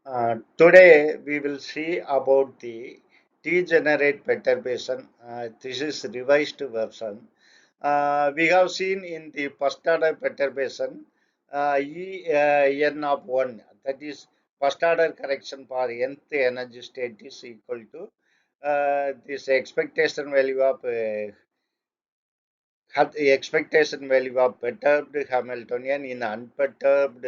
Today we will see about the degenerate perturbation. This is revised version. We have seen in the first order perturbation n of 1, that is first order correction for nth energy state is equal to this expectation value of perturbed Hamiltonian in unperturbed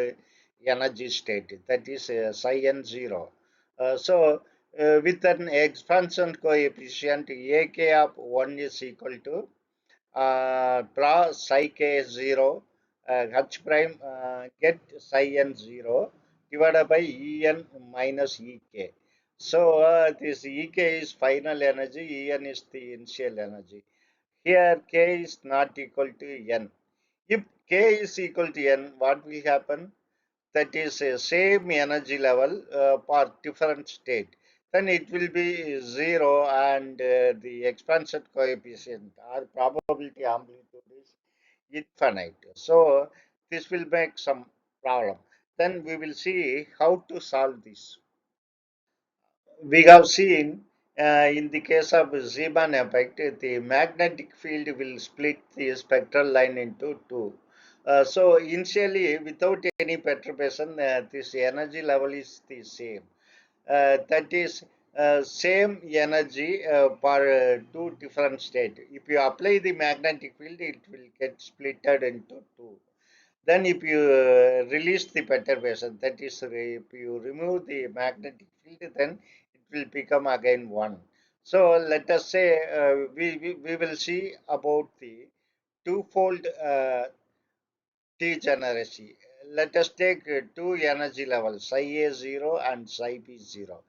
energy state, that is psi n 0. With an expansion coefficient ak of 1 is equal to draw psi k 0 h prime get psi n 0 divided by en minus ek. This ek is final energy, en is the initial energy. Here k is not equal to n. If k is equal to n, what will happen? That is same energy level for different state. Then it will be 0 and the expansion coefficient or probability amplitude is infinite. So this will make some problem. Then we will see how to solve this. We have seen in the case of Zeeman effect, the magnetic field will split the spectral line into two. Initially, without any perturbation, this energy level is the same. That is same energy for two different states. If you apply the magnetic field, it will get splitted into two. Then if you release the perturbation, that is if you remove the magnetic field, then it will become again one. So let us say we will see about the twofold degeneracy. Let us take two energy levels, psi a 0 and psi b 0.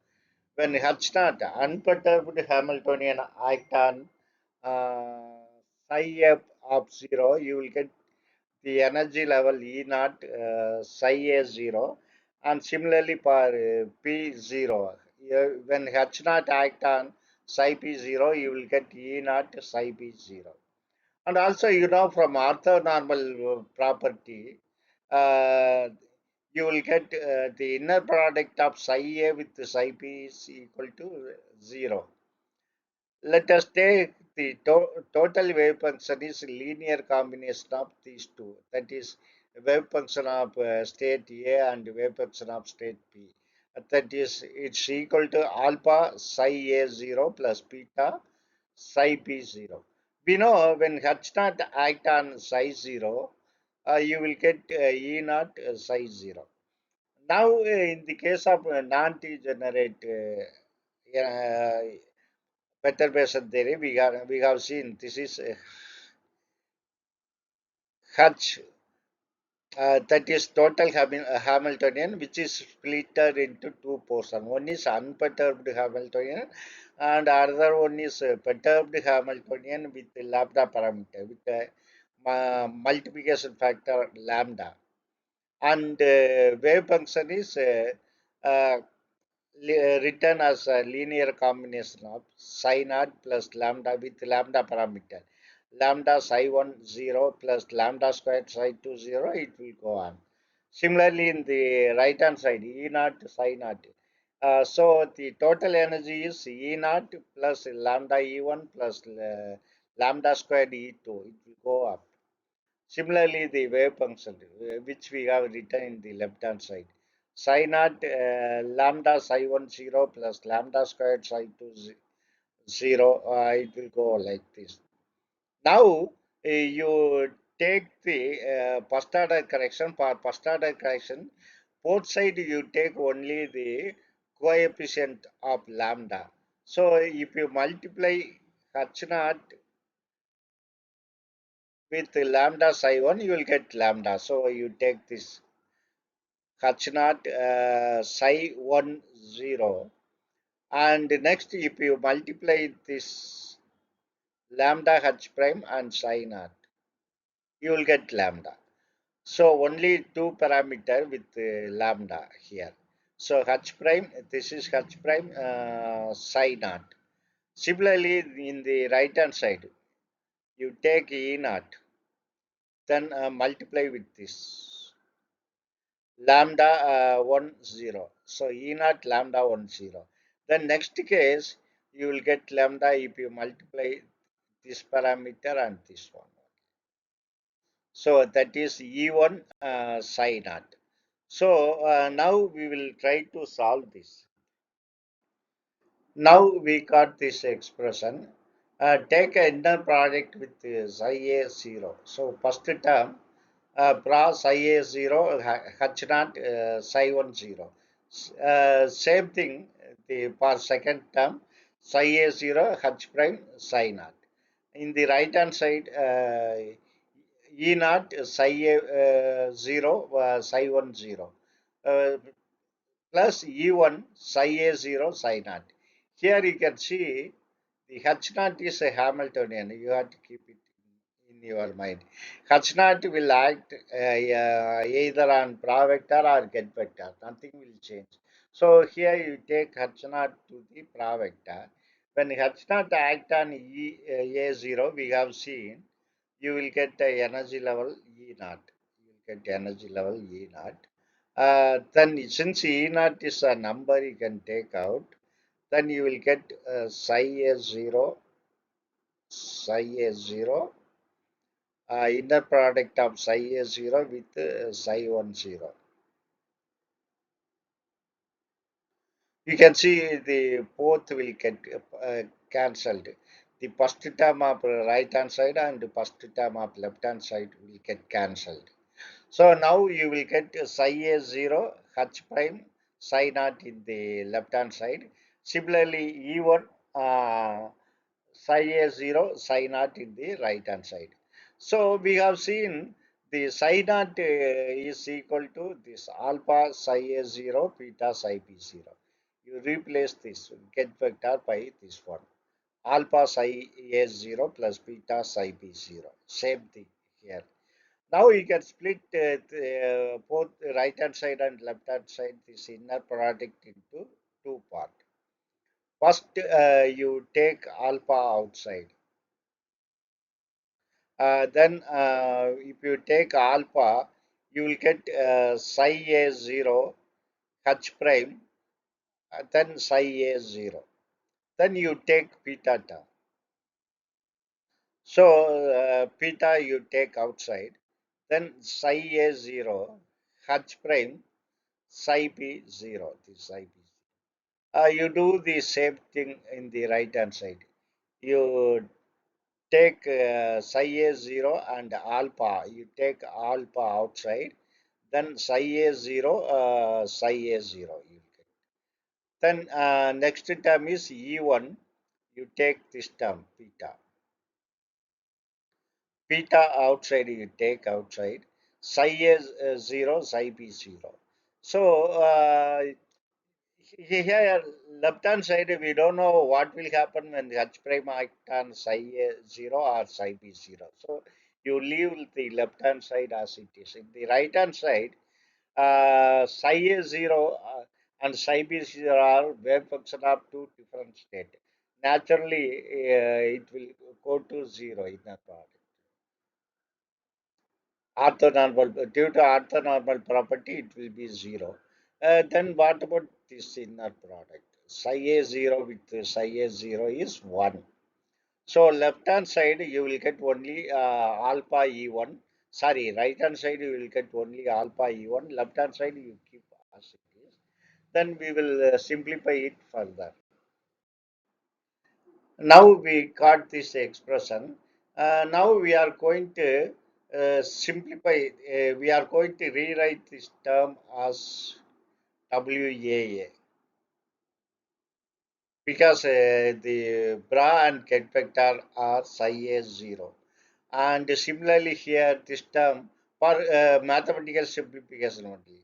When H naught unperturbed Hamiltonian act on psi f of 0, you will get the energy level E naught psi A 0, and similarly for P 0. When H naught act on psi P 0, you will get E naught psi P 0. And also, from orthonormal property, uh, you will get the inner product of psi A with psi P is equal to 0. Let us take the total wave function is linear combination of these two. That is wave function of state A and wave function of state B. That is, it's equal to alpha psi A 0 plus beta psi B 0. We know when H naught act on psi 0, you will get E naught psi 0. Now, in the case of non-degenerate perturbation theory, we have seen this is H, that is total Hamiltonian, which is split into two portions. One is unperturbed Hamiltonian, and other one is perturbed Hamiltonian with the lambda parameter, with the multiplication factor lambda. And wave function is uh, written as a linear combination of psi naught plus lambda with lambda parameter. Lambda psi 1 0 plus lambda squared psi 2 0, it will go on. Similarly, in the right hand side, E naught psi naught. So the total energy is E naught plus lambda E1 plus lambda squared E2. It will go up. Similarly, the wave function, which we have written in the left hand side, psi naught lambda psi 1 0 plus lambda squared psi 2 0, it will go like this. Now, you take the first order correction. For first order correction, both side you take only the coefficient of lambda. So, if you multiply H naught with lambda psi 1, you will get lambda. So, you take this H naught psi 1 0, and next if you multiply this lambda h prime and psi naught, you will get lambda. So only two parameter with lambda here. So h prime, this is h prime psi naught. Similarly, in the right hand side, you take E naught, then multiply with this. lambda 1 0. So E naught lambda 1 0. The next case you will get lambda if you multiply this parameter and this one. So that is E1 psi naught. So now we will try to solve this. Now we got this expression. Take an inner product with psi a 0. So first term, bra psi a 0, h naught psi 1 0. Same thing the for second term, psi a 0, h prime psi naught. In the right hand side, E naught psi a 0, psi 1 0. Uh, Plus E1 psi A0 psi naught. Here you can see the H naught is a Hamiltonian. You have to keep it in your mind. H naught will act either on pra vector or get vector. Nothing will change. So here you take H naught to the pra vector. When H naught act on A0, we have seen you will get the energy level E naught. You will get energy level E naught. Then since E naught is a number you can take out, then you will get psi A0, psi A0, inner product of psi A0 with psi 1 0. You can see the both will get cancelled. The first term of right hand side and the first term of left hand side will get cancelled. So now you will get psi A0 H prime psi naught in the left hand side. Similarly, E1 psi A0 psi naught in the right hand side. So we have seen the psi naught is equal to this alpha psi A0 beta psi B0. You replace this get vector by this one. Alpha psi A0 plus beta psi B0. Same thing here. Now you can split both right hand side and left hand side this inner product into two parts. First, you take alpha outside. Then, if you take alpha, you will get psi a 0 h prime, then psi a 0. Then you take beta term. So, beta you take outside, then psi a 0 h prime psi b 0. This psi b. You do the same thing in the right hand side. You take psi a0 and alpha. You take alpha outside, then psi a0, psi a0. You get. Then next term is E1. You take this term beta. Beta outside you take outside. Psi a0, psi b0. So here, left hand side, we don't know what will happen when the H prime act on psi A 0 or psi B 0. So you leave the left hand side as it is. In the right hand side, psi A 0 and psi B 0 are wave function of two different states. Naturally, it will go to 0 in that part. Orthonormal, due to orthonormal property, it will be 0. Then what about this inner product? Psi a 0 with psi a 0 is 1. So left hand side you will get only alpha e1. Sorry, right hand side you will get only alpha e1. Left hand side you keep as it is. Then we will simplify it further. Now we got this expression. Now we are going to simplify. We are going to rewrite this term as WAA because the bra and get vector are psi a 0. And similarly here this term for mathematical simplification only.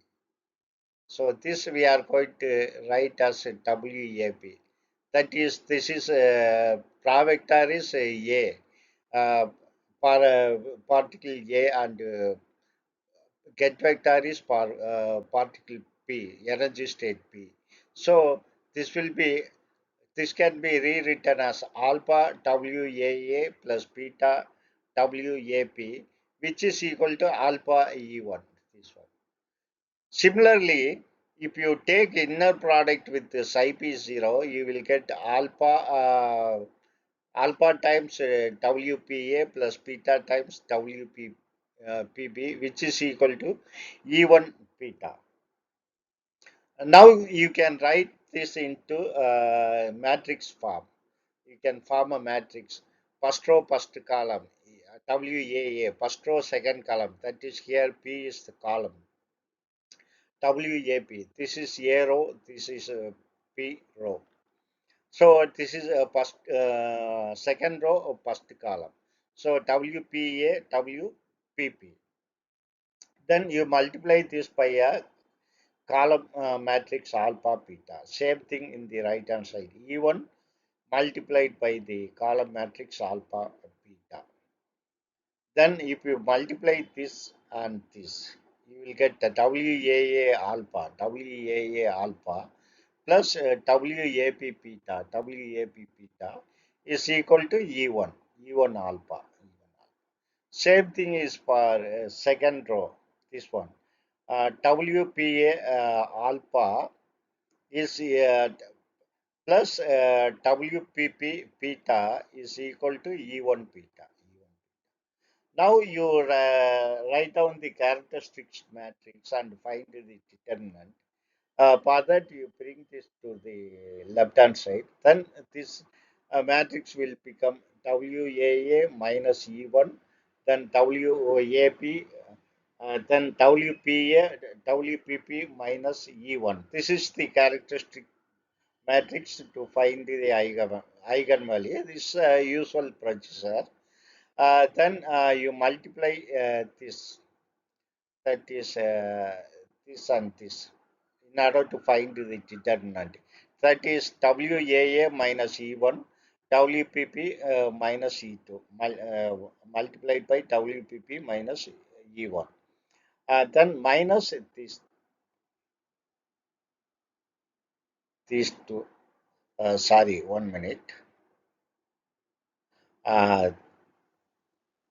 So this we are going to write as a WAP. That is, this is pra vector is A for particle A and get vector is for particle P, energy state P. So this will be this can be rewritten as alpha WAA plus beta WAP, which is equal to alpha E1. This one. Similarly, if you take inner product with the psi p 0, you will get alpha times WPA plus beta times WPB, which is equal to E1 beta. Now you can write this into matrix form. You can form a matrix. First row, first column, WAA, first row, second column. That is here, P is the column. WAP, this is A row, this is P row. So this is a first, second row of first column. So WPA, WPP. Then you multiply this by a column matrix alpha beta. Same thing in the right hand side. E1 multiplied by the column matrix alpha beta. Then if you multiply this and this, you will get the WAA alpha plus WAP beta, WAP beta is equal to E1 alpha. Same thing is for second row, this one. WPA alpha is plus WPP beta is equal to E1 beta. Now you write down the characteristics matrix and find the determinant. For that, you bring this to the left hand side. Then this matrix will become WAA minus E1, then WAP, then WPP minus E1. This is the characteristic matrix to find the eigenvalue. This usual procedure. Then you multiply this, that is this and this, in order to find the determinant. That is WAA minus E1, WPP minus E2, multiplied by WPP minus E1. Then minus these two. Sorry, 1 minute. Uh,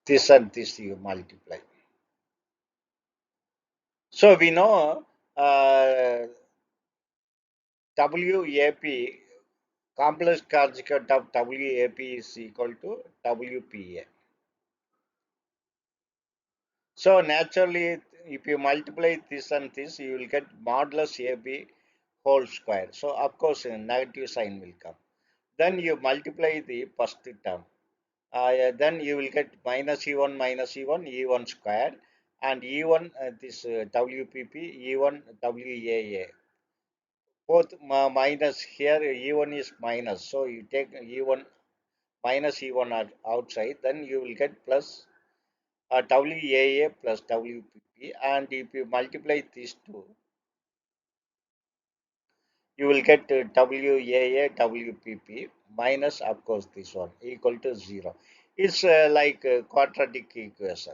this and this you multiply. So we know WAP, complex conjugate of WAP is equal to WPA. So naturally, if you multiply this and this, you will get modulus AB whole square. So of course, a negative sign will come. Then you multiply the first term. Then you will get minus E1 E1 square, and E1 this WPP E1 WAA. Both minus here, E1 is minus. So you take E1 minus E1 outside, then you will get plus WAA plus WPP, and if you multiply these two, you will get WAA WPP minus, of course, this one equal to 0. It's like a quadratic equation.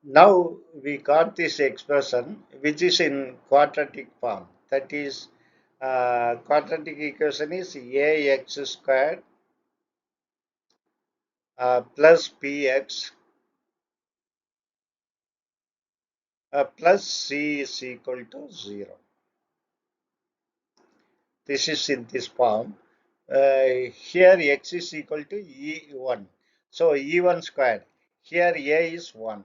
Now we got this expression which is in quadratic form. That is, quadratic equation is AX squared plus BX plus C is equal to 0. This is in this form. Here x is equal to E1. So E1 squared. Here A is 1.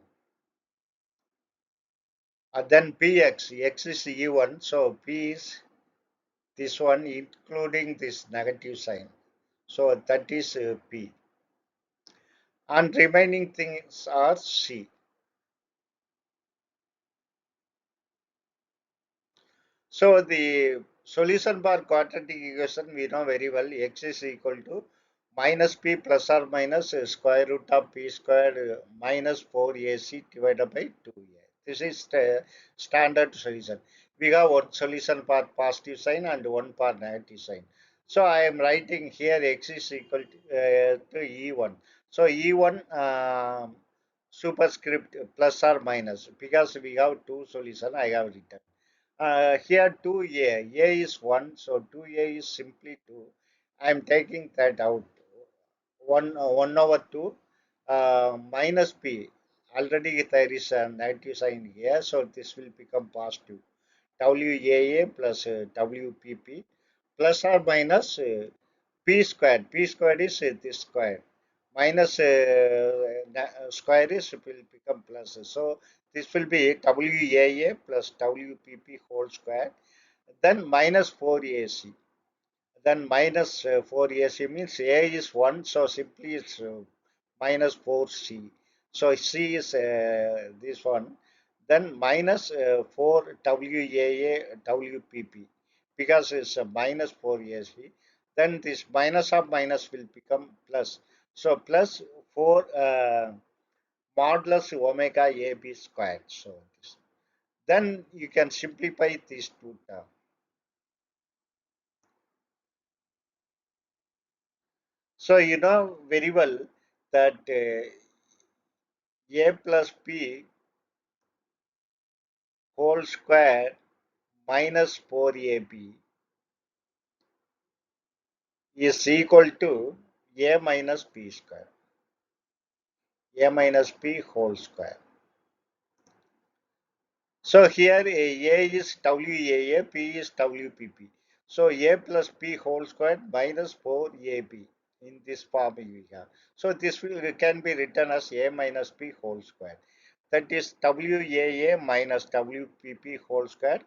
Then Px, x is E1. So P is this one including this negative sign. So that is P. And remaining things are C. So the solution for quadratic equation we know very well. X is equal to minus p plus or minus square root of p squared minus 4ac divided by 2a. This is the standard solution. We have one solution for positive sign and one for negative sign. So I am writing here x is equal to E1. So E1 superscript plus or minus, because we have two solutions I have written. Here 2a, a is 1, so 2a is simply 2. I am taking that out. 1 over 2 minus p. already there is a negative sign here, so this will become positive. WAA plus WPP plus or minus P squared. P squared is this square. Minus square is will become plus. So this will be WAA plus WPP whole square. Then minus 4AC. Then minus 4AC means A is 1. So simply it's minus 4C. So C is this one. Then minus 4 WAA WPP because it's minus 4AC. Then this minus of minus will become plus. So plus 4 modulus omega AB squared. So this. Then you can simplify these two terms. So you know very well that A plus B whole square minus 4AB is equal to A minus B square. A minus B whole square. So here A is WAA, P is WPP. So A plus P whole square minus 4AB in this form we have. So this will can be written as A minus P whole square. That is WAA minus WPP whole square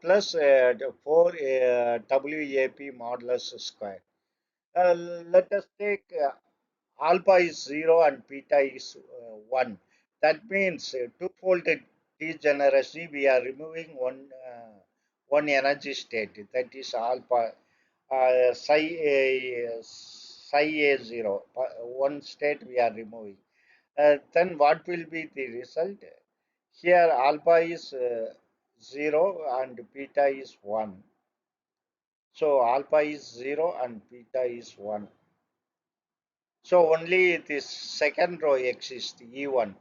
plus 4 WAP modulus square. Let us take alpha is 0 and beta is 1. That means twofold degeneracy, we are removing one energy state, that is alpha psi a 0. One state we are removing. Then what will be the result? Here alpha is 0 and beta is 1. So alpha is 0 and beta is 1. So only this second row exists, E1.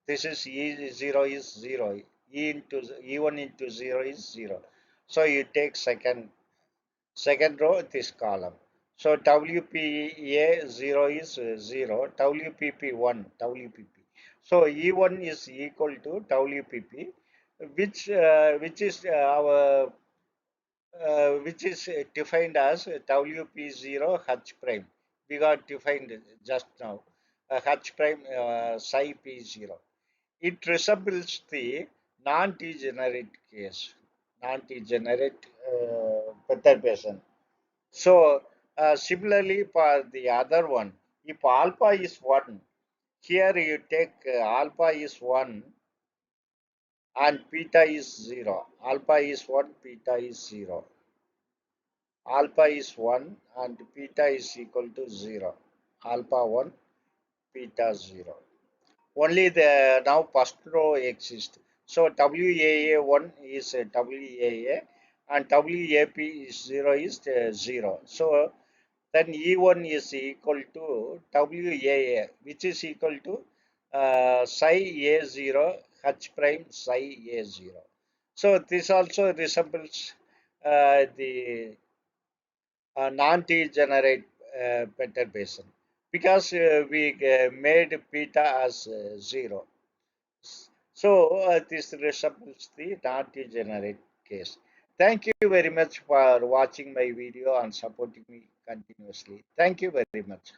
This is E0 is 0. E1 into 0 is 0. So you take second row this column. So WPA 0 is 0. WPP 1. WPP. So E1 is equal to WPP, which is our which is defined as WP0 H prime. We got defined just now. H prime psi P0. It resembles the non-degenerate case, non-degenerate perturbation. So, similarly for the other one, if alpha is 1, here you take alpha is 1 and beta is 0. Alpha is 1, beta is 0. Alpha is 1 and beta is equal to 0. Alpha 1, beta 0. Only the now first row exists. So WAA1 is WAA and WAP is 0 is 0. So then E1 is equal to WAA, which is equal to psi A0 H prime psi A0. So this also resembles the non-degenerate perturbation because we made beta as 0. So this resembles the non-degenerate case. Thank you very much for watching my video and supporting me continuously. Thank you very much.